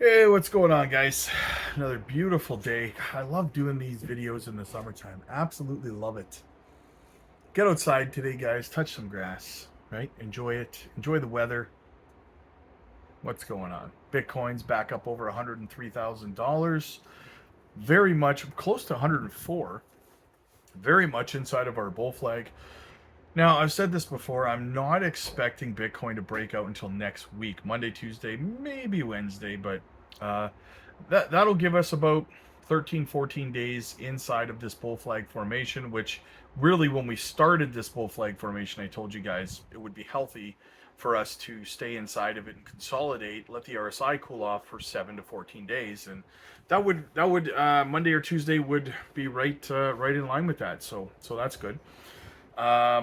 Hey, what's going on, guys? Another beautiful day. I love doing these videos in the summertime. Absolutely love it. Get outside today, guys. Touch some grass, right? Enjoy it. Enjoy the weather. What's going on? Bitcoin's back up over $103,000. Very much close to 104. Very much inside of our bull flag. Now, I've said this before. I'm not expecting Bitcoin to break out until next week, Monday, Tuesday, maybe Wednesday, but uh, that'll give us about 13, 14 days inside of this bull flag formation, which really, when we started this bull flag formation, I told you guys it would be healthy for us to stay inside of it and consolidate, let the RSI cool off for 7 to 14 days, and that would Monday or Tuesday would be right in line with that. So that's good.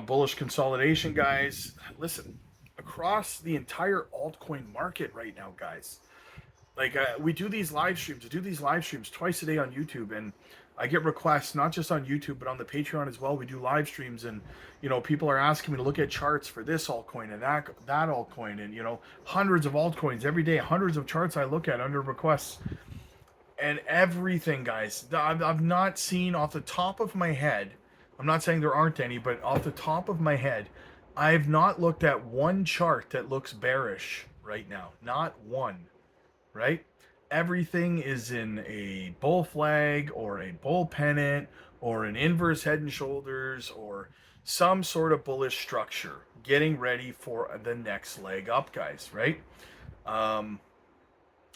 Bullish consolidation, guys. Listen, across the entire altcoin market right now, guys. Like we do these live streams. I do these live streams twice a day on YouTube, and I get requests not just on YouTube but on the Patreon as well. We do live streams, and people are asking me to look at charts for this altcoin and that altcoin, and hundreds of altcoins every day, hundreds of charts I look at under requests, and everything, guys. I've not seen off the top of my head. I'm not saying there aren't any, but off the top of my head, I've not looked at one chart that looks bearish right now. Not one, right? Everything is in a bull flag or a bull pennant or an inverse head and shoulders or some sort of bullish structure, getting ready for the next leg up, guys, right?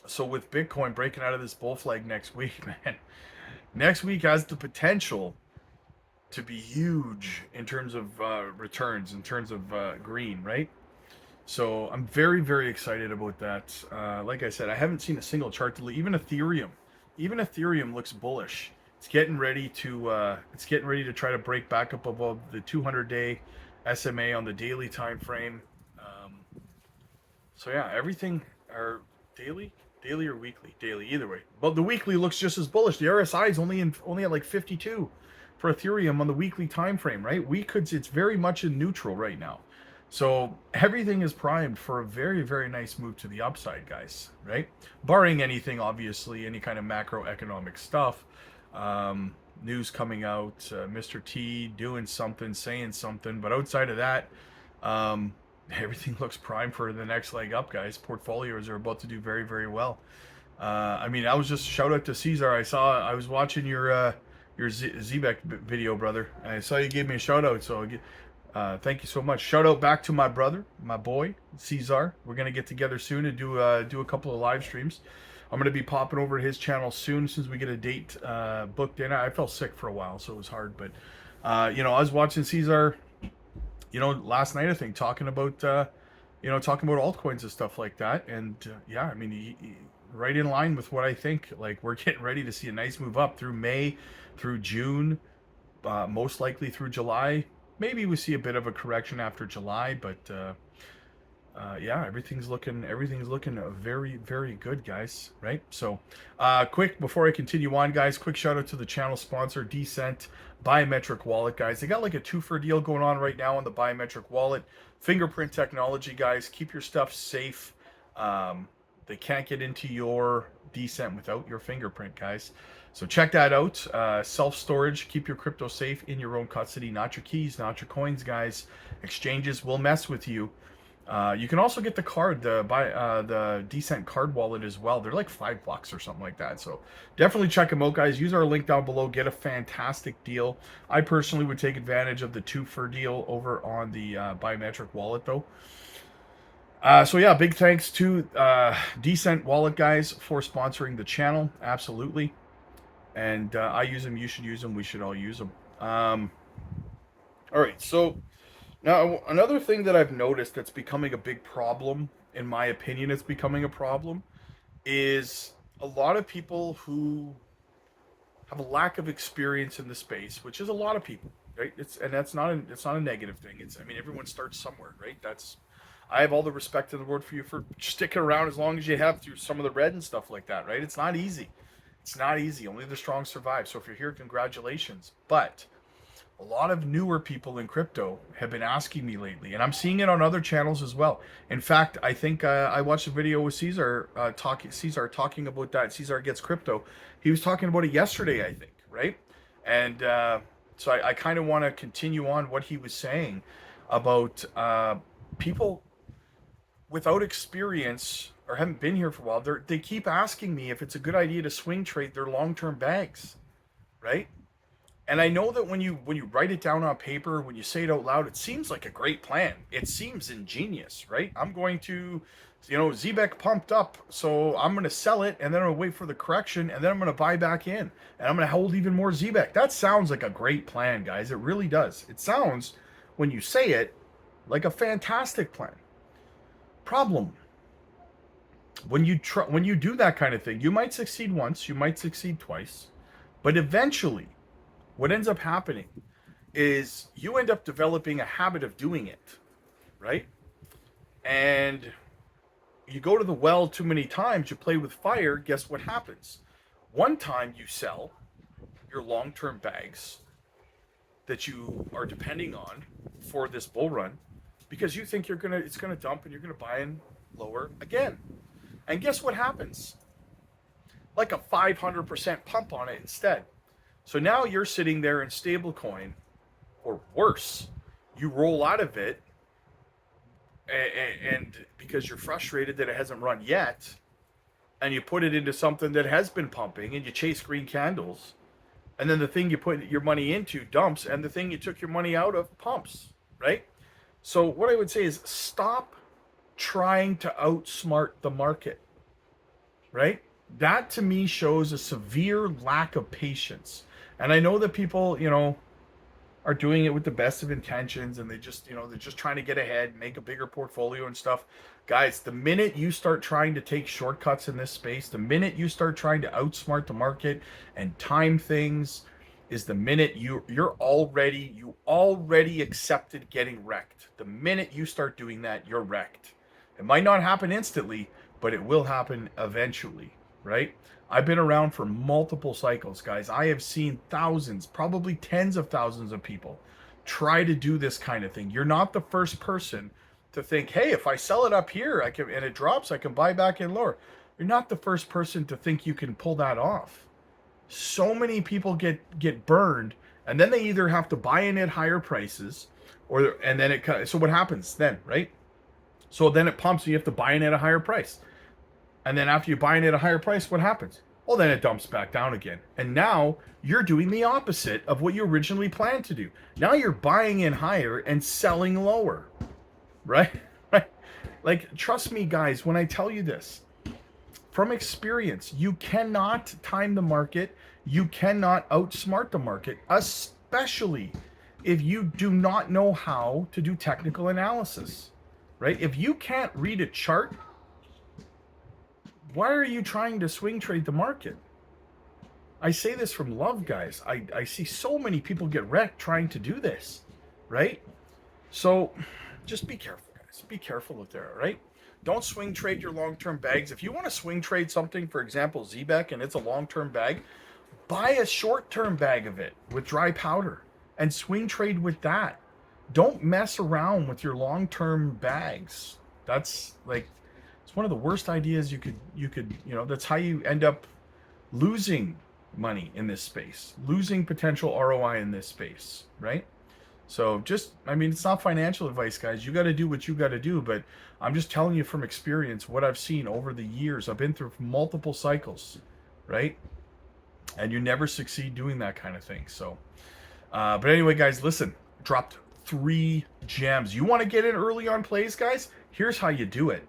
So with Bitcoin breaking out of this bull flag next week, man, next week has the potential to be huge in terms of returns, in terms of green, right? So I'm very, very excited about that. Like I said, I haven't seen a single chart to even Ethereum looks bullish. It's getting ready to try to break back up above the 200-day SMA on the daily time frame. So yeah, everything are daily or weekly, daily, either way. But the weekly looks just as bullish. The RSI is only at like 52 for Ethereum on the weekly time frame, right? It's very much in neutral right now. So everything is primed for a very, very nice move to the upside, guys, right? Barring anything, obviously, any kind of macroeconomic stuff. News coming out, Mr. T doing something, saying something. But outside of that, everything looks primed for the next leg up, guys. Portfolios are about to do very, very well. I was just shout out to Cesar. I was watching your Zebek video, brother. I saw you gave me a shout out, so thank you so much. Shout out back to my brother, my boy Cesar. We're gonna get together soon and do a couple of live streams. I'm gonna be popping over to his channel soon, since we get a date booked in. I felt sick for a while, so it was hard, but I was watching Cesar, last night, I think, talking about altcoins and stuff like that, and yeah, I mean, he right in line with what I think. Like, we're getting ready to see a nice move up through May, through June, most likely through July. Maybe we see a bit of a correction after July, but yeah, everything's looking very, very good, guys. Right? So, quick before I continue on, guys, quick shout out to the channel sponsor, Decent Biometric Wallet, guys. They got like a 2 for deal going on right now on the biometric wallet. Fingerprint technology, guys. Keep your stuff safe. They can't get into your Decent without your fingerprint, guys. So check that out. Self-storage. Keep your crypto safe in your own custody, not your keys, not your coins, guys. Exchanges will mess with you. You can also get the card, the Decent card wallet as well. They're like $5 or something like that. So definitely check them out, guys. Use our link down below. Get a fantastic deal. I personally would take advantage of the 2 for deal over on the biometric wallet, though. So yeah, big thanks to Decent Wallet, guys, for sponsoring the channel. Absolutely. And I use them. You should use them. We should all use them. All right. So now another thing that I've noticed that's becoming a big problem, in my opinion, it's becoming a problem, is a lot of people who have a lack of experience in the space, which is a lot of people, right? It's not a negative thing. Everyone starts somewhere, right? I have all the respect in the world for you for sticking around as long as you have through some of the red and stuff like that, right? It's not easy. It's not easy. Only the strong survive. So if you're here, congratulations. But A lot of newer people in crypto have been asking me lately, and I'm seeing it on other channels as well. In fact, I think I watched a video with Cesar talking about that. Cesar Gets Crypto. He was talking about it yesterday, I think, right? And so I kind of want to continue on what he was saying about people without experience or haven't been here for a while. They keep asking me if it's a good idea to swing trade their long-term bags, right? And I know that when you write it down on paper, when you say it out loud, it seems like a great plan. It seems ingenious, right? I'm going to, ZBEC pumped up, so I'm going to sell it, and then I'm going to wait for the correction, and then I'm going to buy back in, and I'm going to hold even more ZBEC. That sounds like a great plan, guys. It really does. It sounds, when you say it, like a fantastic plan. Problem: when you do that kind of thing, you might succeed once, you might succeed twice, but eventually what ends up happening is you end up developing a habit of doing it, right? And you go to the well too many times, you play with fire, guess what happens? One time you sell your long-term bags that you are depending on for this bull run because you think it's gonna dump and you're gonna buy in lower again. And guess what happens? Like a 500% pump on it instead. So now you're sitting there in stablecoin, or worse, you roll out of it, and because you're frustrated that it hasn't run yet, and you put it into something that has been pumping, and you chase green candles, and then the thing you put your money into dumps, and the thing you took your money out of pumps, right? So what I would say is stop trying to outsmart the market, right? That to me shows a severe lack of patience. And I know that people, are doing it with the best of intentions, and they're just trying to get ahead, make a bigger portfolio and stuff. Guys, the minute you start trying to take shortcuts in this space, the minute you start trying to outsmart the market and time things, is the minute you already accepted getting wrecked. The minute you start doing that, you're wrecked. It might not happen instantly, but it will happen eventually, right? I've been around for multiple cycles, guys. I have seen thousands, probably tens of thousands of people try to do this kind of thing. You're not the first person to think, hey, if I sell it up here, and it drops, I can buy back in lower. You're not the first person to think you can pull that off. So many people get burned, and then they either have to buy in at higher prices, so what happens then, right? So then it pumps, and you have to buy in at a higher price. And then after you buy in at a higher price, what happens? Well, then it dumps back down again. And now you're doing the opposite of what you originally planned to do. Now you're buying in higher and selling lower, right? Like, trust me, guys, when I tell you this, from experience, you cannot time the market. You cannot outsmart the market, especially if you do not know how to do technical analysis, right? If you can't read a chart, why are you trying to swing trade the market? I say this from love, guys. I see so many people get wrecked trying to do this, right? So just be careful, guys. Be careful out there, right? Don't swing trade your long-term bags. If you want to swing trade something, for example, ZBEC, and it's a long-term bag, buy a short-term bag of it with dry powder and swing trade with that. Don't mess around with your long-term bags. That's like, it's one of the worst ideas you could, that's how you end up losing money in this space, losing potential ROI in this space, right? So it's not financial advice, guys. You got to do what you got to do, but I'm just telling you from experience what I've seen over the years. I've been through multiple cycles, right? And you never succeed doing that kind of thing. So, but anyway, guys, listen, dropped 3 gems. You want to get in early on plays, guys? Here's how you do it.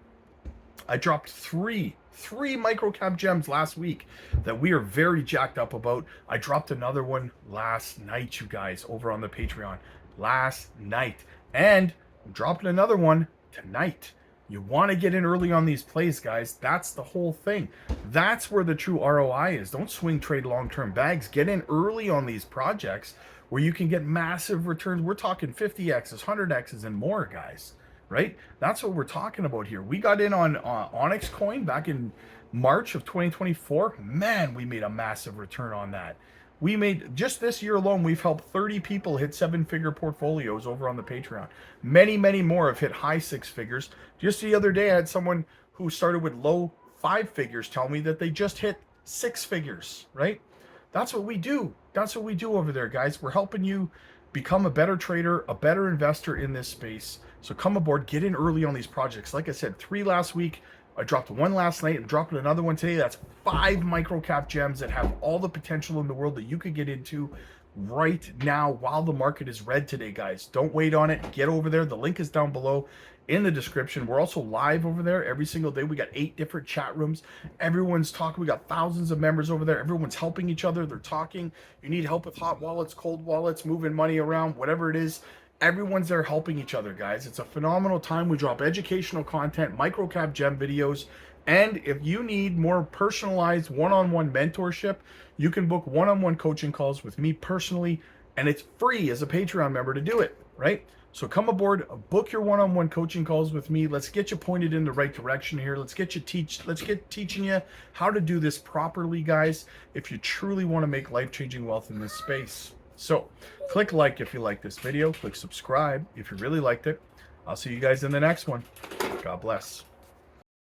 I dropped three microcap gems last week that we are very jacked up about. I dropped another one last night, you guys, over on the Patreon last night, and I'm dropping another one tonight. You want to get in early on these plays, guys. That's the whole thing. That's where the true ROI is. Don't swing trade long-term bags. Get in early on these projects where you can get massive returns. We're talking 50x's, 100x's, and more, guys. Right? That's what we're talking about here. We got in on Onyx coin back in March of 2024. Man, we made a massive return on that. We made, just this year alone, we've helped 30 people hit 7-figure portfolios over on the Patreon. Many, many more have hit high 6 figures. Just the other day, I had someone who started with low 5 figures tell me that they just hit 6 figures, right? That's what we do. That's what we do over there, guys. We're helping you become a better trader, a better investor in this space. So come aboard, get in early on these projects. Like I said, 3 last week. I dropped 1 last night and dropping another one today. That's 5 microcap gems that have all the potential in the world that you could get into right now while the market is red today, guys. Don't wait on it. Get over there. The link is down below in the description. We're also live over there every single day. We got 8 different chat rooms. Everyone's talking. We got thousands of members over there. Everyone's helping each other. They're talking. You need help with hot wallets, cold wallets, moving money around, whatever it is. Everyone's there helping each other, guys. It's a phenomenal time. We drop educational content, microcap gem videos, and if you need more personalized one-on-one mentorship, you can book one-on-one coaching calls with me personally, and it's free as a Patreon member to do it, right? So come aboard, book your one-on-one coaching calls with me. Let's get you pointed in the right direction here. Let's get teaching you how to do this properly, guys, if you truly want to make life-changing wealth in this space. So click like if you like this video, click subscribe if you really liked it. I'll see you guys in the next one. God bless.